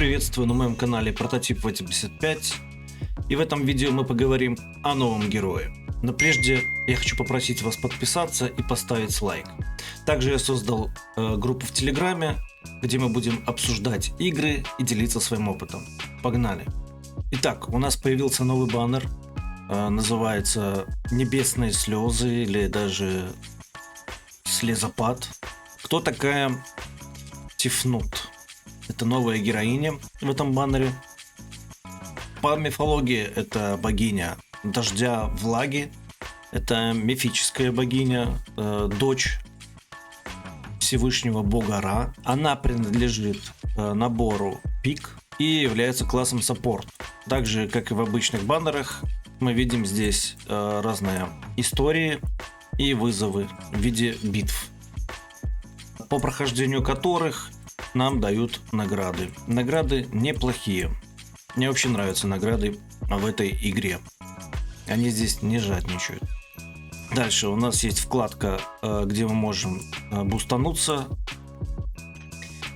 приветствую на моем канале Прототип 85, и в этом видео мы поговорим о новом герое. Но прежде я хочу попросить вас подписаться и поставить лайк. Также я создал группу в Телеграме, где мы будем обсуждать игры и делиться своим опытом. Погнали! Итак, у нас появился новый баннер, называется «Небесные слезы» или даже «Слезопад». Кто такая Тифнут? Это новая героиня в этом баннере. По мифологии это богиня дождя, влаги. Это мифическая богиня, дочь Всевышнего бога Ра. Она принадлежит набору пик и является классом саппорт. Так же, как и в обычных баннерах, мы видим здесь разные истории и вызовы в виде битв, по прохождению которых нам дают награды. Награды неплохие. Мне вообще нравятся награды в этой игре. Они здесь не жадничают. Дальше у нас есть вкладка, где мы можем бустануться.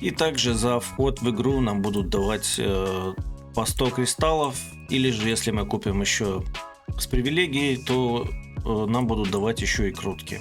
И также за вход в игру нам будут давать по 100 кристаллов. Или же если мы купим еще с привилегией, то нам будут давать еще и крутки.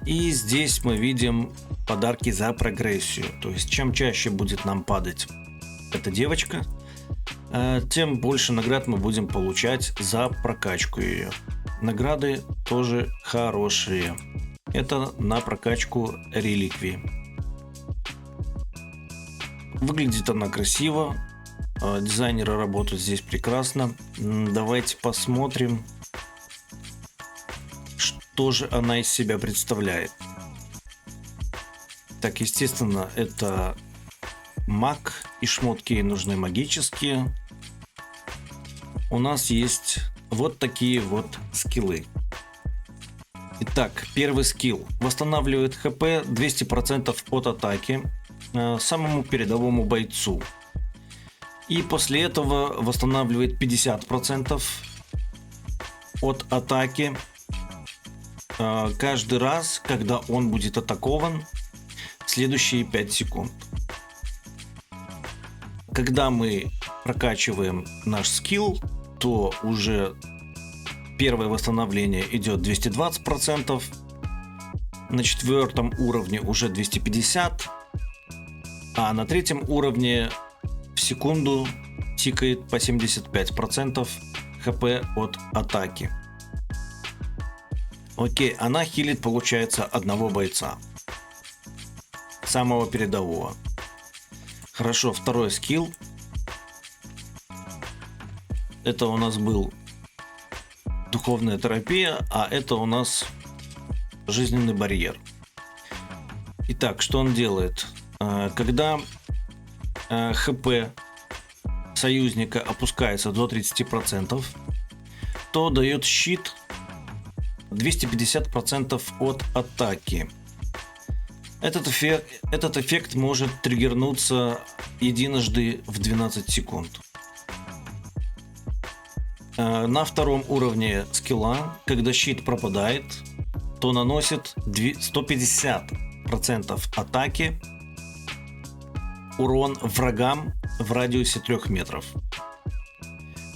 И здесь мы видим подарки за прогрессию. То есть чем чаще будет нам падать эта девочка, тем больше наград мы будем получать за прокачку ее. Награды тоже хорошие. Это на прокачку реликвии. Выглядит она красиво. Дизайнеры работают здесь прекрасно. Давайте посмотрим, что же она из себя представляет. Так, естественно, это маг, и шмотки ей нужны магические. У нас есть вот такие вот скиллы. Итак, первый скилл восстанавливает хп 200% от атаки самому передовому бойцу. И после этого восстанавливает 50% от атаки каждый раз, когда он будет атакован следующие 5 секунд. Когда мы прокачиваем наш скилл, то уже первое восстановление идет 220%, на 4-м уровне уже 250%, а на 3-м уровне в секунду тикает по 75% хп от атаки. Окей, она хилит, получается, одного бойца, самого передового. Хорошо, второй скилл. Это у нас был духовная терапия, а это у нас жизненный барьер. Итак, что он делает? Когда хп союзника опускается до 30%, то дает щит 250% от атаки. Этот эффект может триггернуться единожды в 12 секунд. На 2-м уровне скилла, когда щит пропадает, то наносит 150% атаки урон врагам в радиусе 3 метров.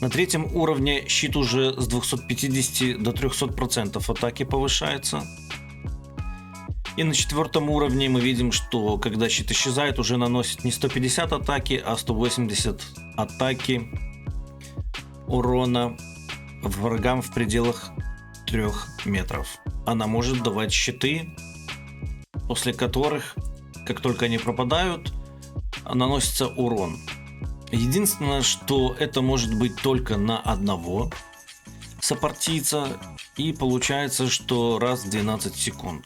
На 3-м уровне щит уже с 250 до 300% атаки повышается. И на 4-м уровне мы видим, что когда щит исчезает, уже наносит не 150 атаки, а 180 атаки урона врагам в пределах 3 метров. Она может давать щиты, после которых, как только они пропадают, наносится урон. Единственное, что это может быть только на одного сопартийца, и получается, что раз в 12 секунд.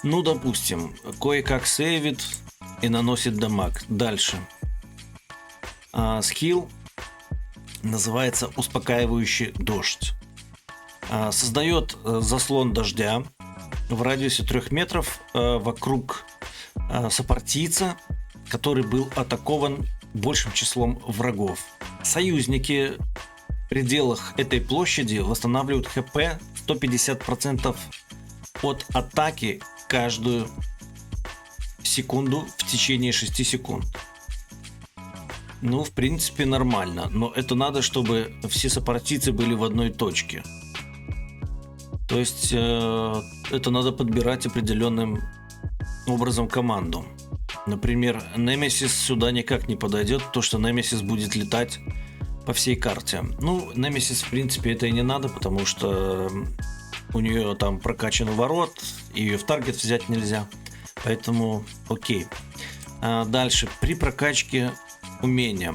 Ну, допустим, кое-как сейвит и наносит дамаг. Дальше. Скилл называется «Успокаивающий дождь». Создает заслон дождя в радиусе 3 метров вокруг сопартийца, который был атакован большим числом врагов. Союзники в пределах этой площади восстанавливают хп 150% от атаки каждую секунду в течение 6 секунд. Ну, в принципе, нормально. Но это надо, чтобы все сопартийцы были в одной точке. То есть это надо подбирать определенным образом команду. Например, Немесис сюда никак не подойдет, потому что Немесис будет летать по всей карте. Ну, Немесис, в принципе, это и не надо, потому что у нее там прокачан ворот, ее в таргет взять нельзя. Поэтому окей. Дальше, при прокачке умения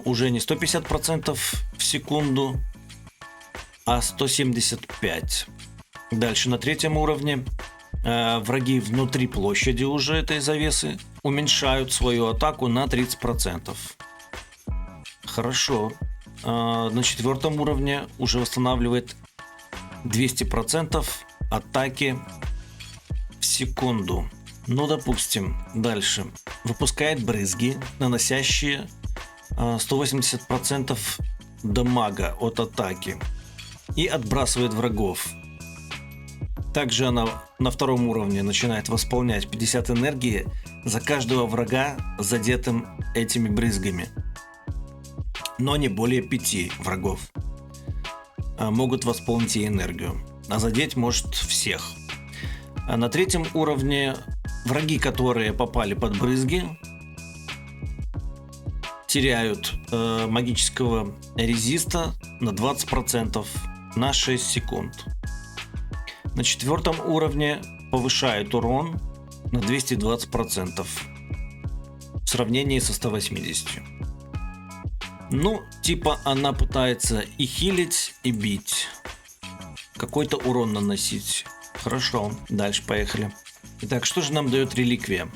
уже не 150% в секунду, а 175. Дальше на 3-м уровне враги внутри площади уже этой завесы уменьшают свою атаку на 30%. Хорошо. На 4-м уровне уже восстанавливает 200% атаки в секунду. Ну, допустим, дальше. Выпускает брызги, наносящие 180% дамага от атаки. И отбрасывает врагов. Также она на 2-м уровне начинает восполнять 50 энергии за каждого врага, задетым этими брызгами. Но не более 5 врагов могут восполнить ей энергию. А задеть может всех. А на 3-м уровне враги, которые попали под брызги, теряют магического резиста на 20% на 6 секунд. На 4-м уровне повышает урон на 220% в сравнении со 180. Ну, типа она пытается и хилить, и бить. Какой-то урон наносить. Хорошо, дальше поехали. Итак, что же нам дает реликвия?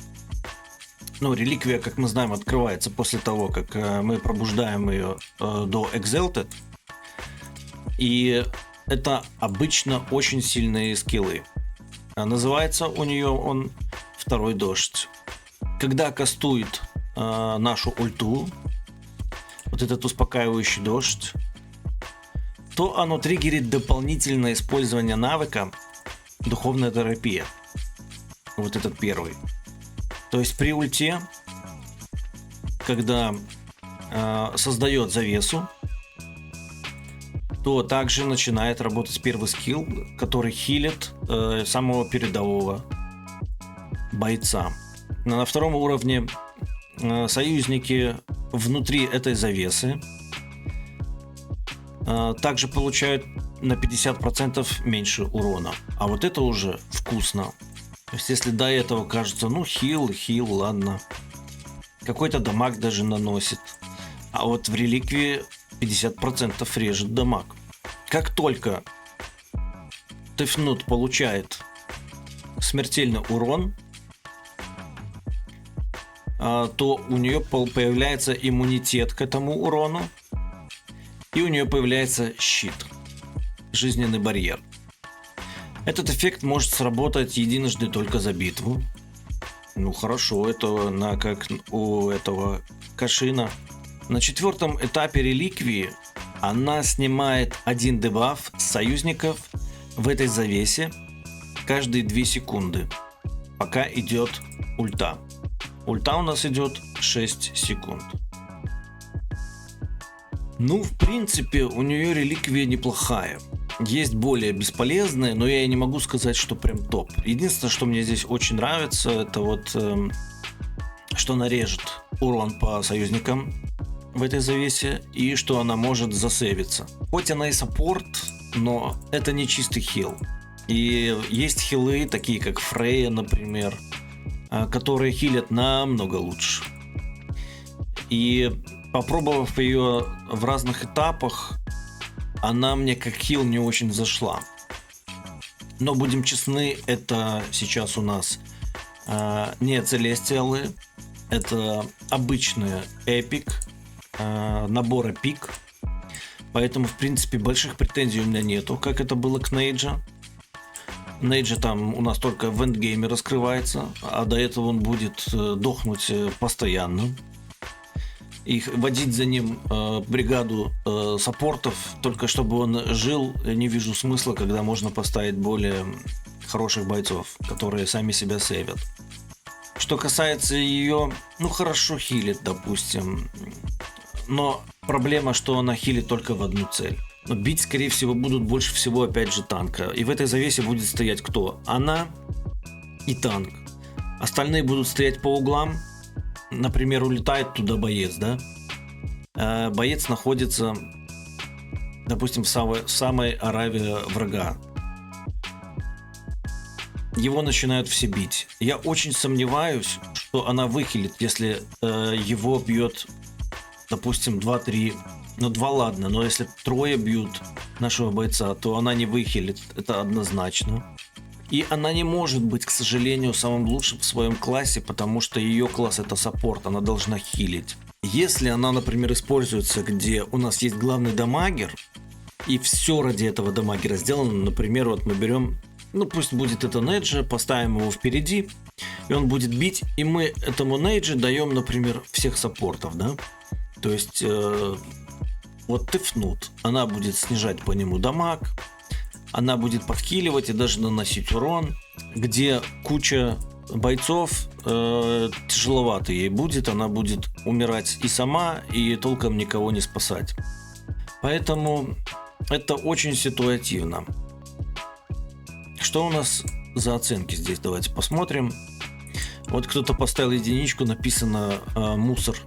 Ну, реликвия, как мы знаем, открывается после того, как мы пробуждаем ее до Exalted. И это обычно очень сильные скиллы. Называется у нее он «Второй дождь». Когда кастует нашу ульту, вот этот успокаивающий дождь, то оно триггерит дополнительное использование навыка «Духовная терапия». Вот этот первый. То есть при ульте, когда создает завесу, то также начинает работать первый скилл, который хилит самого передового бойца. На 2-м уровне союзники внутри этой завесы также получают на 50% меньше урона. А вот это уже вкусно. То есть если до этого кажется, ну хил, ладно. Какой-то дамаг даже наносит. А вот в реликвии 50% режет дамаг. Как только Тефнут получает смертельный урон, то у нее появляется иммунитет к этому урону, и у нее появляется щит, жизненный барьер. Этот эффект может сработать единожды только за битву. Ну хорошо, это как у этого Кашина. На 4-м этапе реликвии она снимает 1 дебаф с союзников в этой завесе каждые 2 секунды, пока идет ульта. Ульта у нас идет 6 секунд. Ну, в принципе, у нее реликвия неплохая. Есть более бесполезные, но я и не могу сказать, что прям топ. Единственное, что мне здесь очень нравится, это вот, что она режет урон по союзникам в этой завесе, и что она может засейвиться. Хоть она и саппорт, но это не чистый хил. И есть хилы, такие как Фрейя, например, которые хилят намного лучше. И попробовав ее в разных этапах, она мне как хил не очень зашла. Но будем честны, это сейчас у нас не Целестиалы, это обычные эпик, набора пик. Поэтому, в принципе, больших претензий у меня нету, как это было к Нейджа. Нейджа там у нас только в эндгейме раскрывается, а до этого он будет дохнуть постоянно. И водить за ним бригаду саппортов, только чтобы он жил, не вижу смысла, когда можно поставить более хороших бойцов, которые сами себя сейвят. Что касается ее, ну хорошо хилит, допустим, но проблема, что она хилит только в одну цель. Но бить, скорее всего, будут больше всего опять же танка. И в этой завесе будет стоять кто? Она и танк. Остальные будут стоять по углам. Например, улетает туда боец, да? Боец находится, допустим, в самой араве врага. Его начинают все бить. Я очень сомневаюсь, что она выхилит, если его бьет, допустим, 2-3. Ну, 2 ладно, но если 3 бьют нашего бойца, то она не выхилит. Это однозначно. И она не может быть, к сожалению, самым лучшим в своем классе, потому что ее класс это саппорт, она должна хилить. Если она, например, используется, где у нас есть главный дамагер, и все ради этого дамагера сделано, например, вот мы берем, ну пусть будет это Неджи, поставим его впереди, и он будет бить, и мы этому Неджи даем, например, всех саппортов, да? То есть, вот Тифнут, она будет снижать по нему дамаг, она будет подхиливать и даже наносить урон, где куча бойцов, тяжеловато ей будет, она будет умирать и сама, и толком никого не спасать. Поэтому это очень ситуативно. Что у нас за оценки здесь? Давайте посмотрим. Вот кто-то поставил единичку, написано мусор,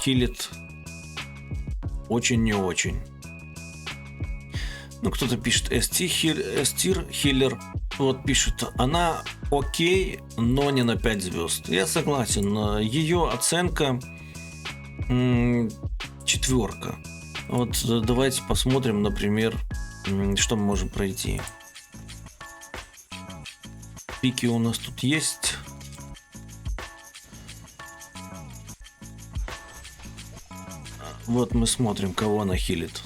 хилит очень не очень. Ну, кто-то пишет S-тир хиллер. Вот пишет, она окей, но не на 5 звезд. Я согласен. Ее оценка 4. Вот давайте посмотрим, например, что мы можем пройти. Пики у нас тут есть. Вот мы смотрим, кого она хилит.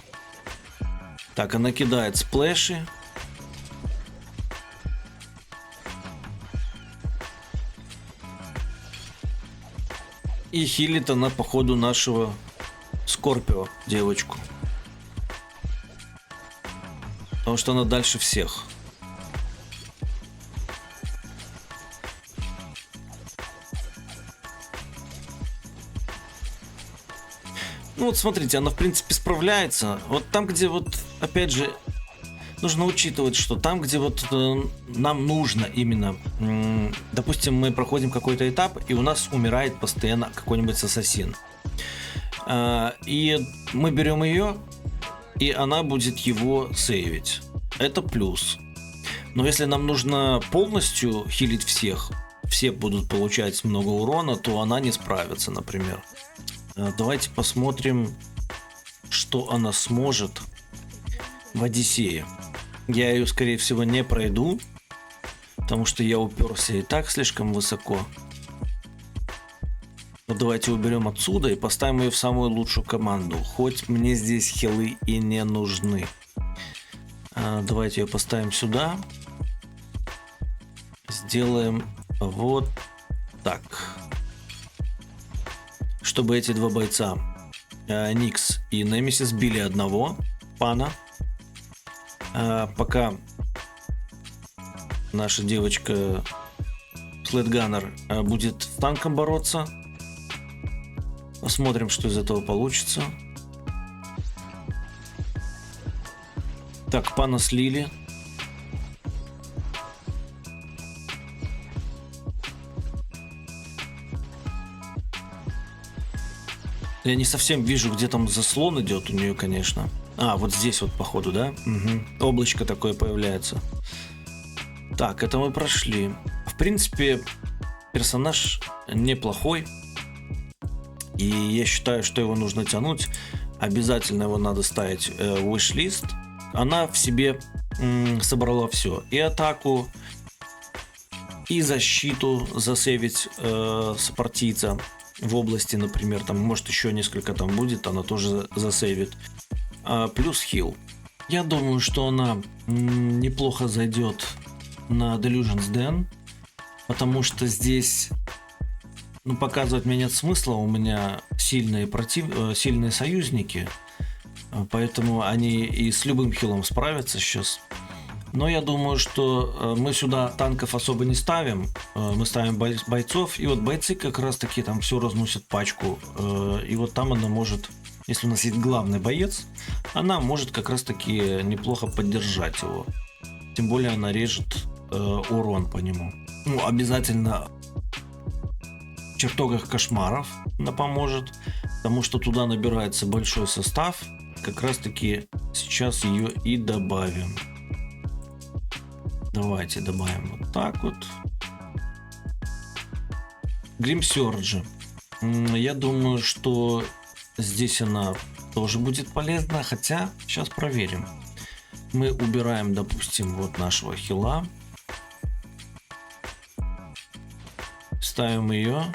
Так, она кидает сплэши. И хилит она по ходу нашего Скорпио, девочку. Потому что она дальше всех. Ну вот смотрите, она в принципе справляется. Вот там, где вот, опять же, нужно учитывать, что там, где вот нам нужно именно, допустим, мы проходим какой-то этап, и у нас умирает постоянно какой-нибудь ассасин. И мы берем ее, и она будет его сейвить. Это плюс. Но если нам нужно полностью хилить всех, все будут получать много урона, то она не справится, например. Давайте посмотрим, что она сможет в Одиссее. Я ее, скорее всего, не пройду, потому что я уперся и так слишком высоко. Но давайте уберем отсюда и поставим ее в самую лучшую команду. Хоть мне здесь хилы и не нужны. Давайте ее поставим сюда. Сделаем вот так. Чтобы эти два бойца, Никс и Немесис, били одного пана. Пока наша девочка Слэдганнер будет с танком бороться. Посмотрим, что из этого получится. Так, пана слили. Я не совсем вижу, где там заслон идет у нее, конечно. А, вот здесь вот, походу, да? Угу. Облачко такое появляется. Так, это мы прошли. В принципе, персонаж неплохой. И я считаю, что его нужно тянуть. Обязательно его надо ставить в wish-лист. Она в себе собрала все. И атаку, и защиту засейвить сопартийца в области, например. Там, может, еще несколько там будет, она тоже засейвит. Плюс хил. Я думаю, что она неплохо зайдет на Delusion's Den. Потому что здесь... Ну, показывать мне нет смысла, у меня сильные союзники, поэтому они и с любым хилом справятся сейчас. Но я думаю, что мы сюда танков особо не ставим. Мы ставим бойцов. И вот бойцы как раз таки там все разносят пачку. И вот там она может, если у нас есть главный боец, она может как раз таки неплохо поддержать его. Тем более она режет урон по нему. Ну, обязательно в чертогах кошмаров она поможет, потому что туда набирается большой состав. Как раз таки сейчас ее и добавим. Давайте добавим вот так вот. Гримсерджи. Я думаю, что здесь она тоже будет полезна, хотя сейчас проверим. Мы убираем, допустим, вот нашего хила. Ставим ее.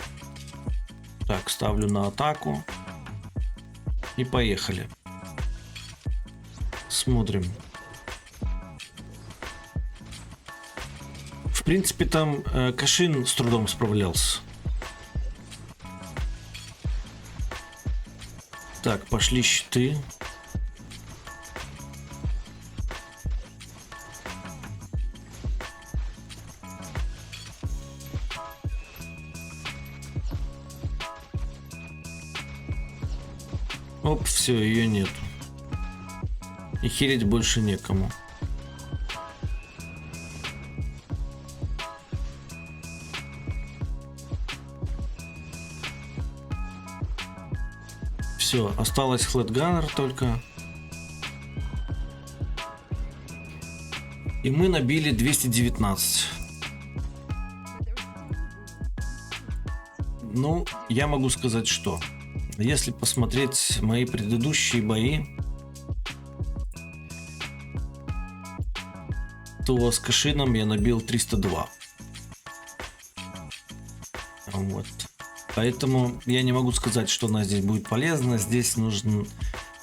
Так, ставлю на атаку. И поехали. Смотрим. В принципе, там Кашин с трудом справлялся. Так, пошли щиты. Оп, все, ее нету. И хилить больше некому. Все, осталось Хлэдганнер только. И мы набили 219. Ну, я могу сказать, что если посмотреть мои предыдущие бои, то с Кашином я набил 302. Вот. Поэтому я не могу сказать, что она здесь будет полезна. Здесь нужен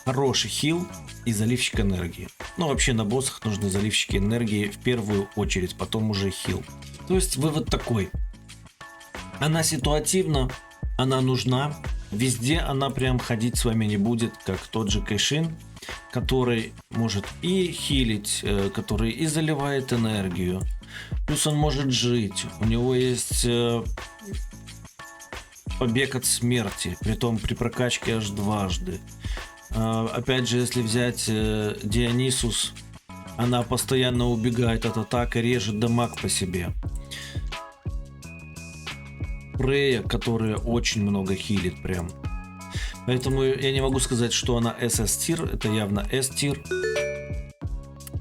хороший хил и заливщик энергии. Ну, вообще на боссах нужны заливщики энергии в первую очередь, потом уже хил. То есть вывод такой. Она ситуативна, она нужна. Везде она прям ходить с вами не будет, как тот же Кэшин, который может и хилить, который и заливает энергию. Плюс он может жить. У него есть побег от смерти, притом при прокачке аж дважды. Опять же, если взять Дионисус, она постоянно убегает от атак и режет дамаг по себе. Прея, которая очень много хилит прям. Поэтому я не могу сказать, что она SS тир, это явно S тир.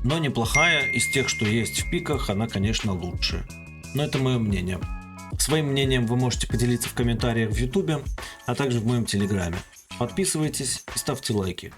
Но неплохая, из тех, что есть в пиках, она, конечно, лучше. Но это мое мнение. Своим мнением вы можете поделиться в комментариях в YouTube, а также в моем телеграме. Подписывайтесь и ставьте лайки.